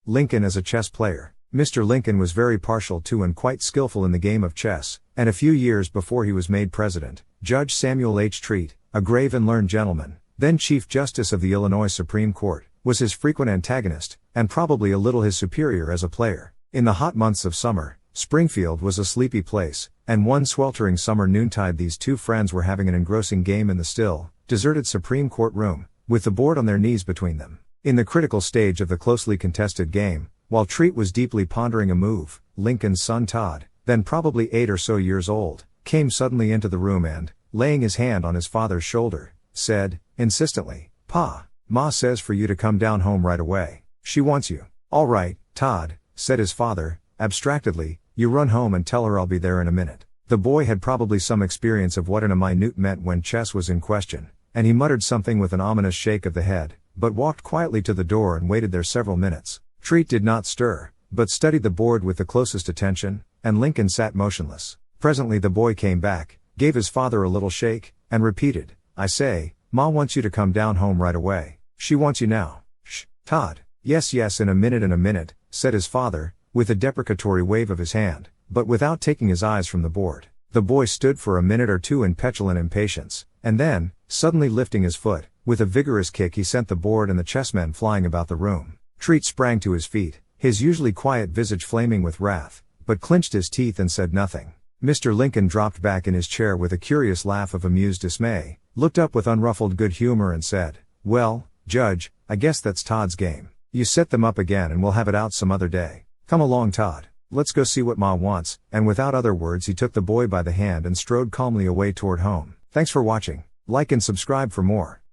Lincoln as a chess player. Mr. Lincoln was very partial to and quite skillful in the game of chess, and a few years before he was made president, Judge Samuel H. Treat, a grave and learned gentleman, then Chief Justice of the Illinois Supreme Court, was his frequent antagonist, and probably a little his superior as a player. In the hot months of summer, Springfield was a sleepy place, and one sweltering summer noontide these two friends were having an engrossing game in the still, deserted Supreme Court room, with the board on their knees between them. In the critical stage of the closely contested game, while Treat was deeply pondering a move, Lincoln's son Todd, then probably 8 or so years old, came suddenly into the room and, laying his hand on his father's shoulder, said, insistently, "Pa, Ma says for you to come down home right away. She wants you." "All right, Todd," said his father, abstractedly, "you run home and tell her I'll be there in a minute." The boy had probably some experience of what in a minute meant when chess was in question, and he muttered something with an ominous shake of the head, but walked quietly to the door and waited there several minutes. Treat did not stir, but studied the board with the closest attention, and Lincoln sat motionless. Presently the boy came back, gave his father a little shake, and repeated, "I say, Ma wants you to come down home right away. She wants you now." "Shh, Todd." Yes, in a minute," said his father, with a deprecatory wave of his hand, but without taking his eyes from the board. The boy stood for a minute or two in petulant impatience, and then, suddenly lifting his foot, with a vigorous kick he sent the board and the chessmen flying about the room. Treat sprang to his feet, his usually quiet visage flaming with wrath, but clenched his teeth and said nothing. Mr. Lincoln dropped back in his chair with a curious laugh of amused dismay, looked up with unruffled good humor and said, "Well, Judge, I guess that's Todd's game. You set them up again and we'll have it out some other day. Come along, Todd. Let's go see what Ma wants," and without other words he took the boy by the hand and strode calmly away toward home. Thanks for watching. Like and subscribe for more.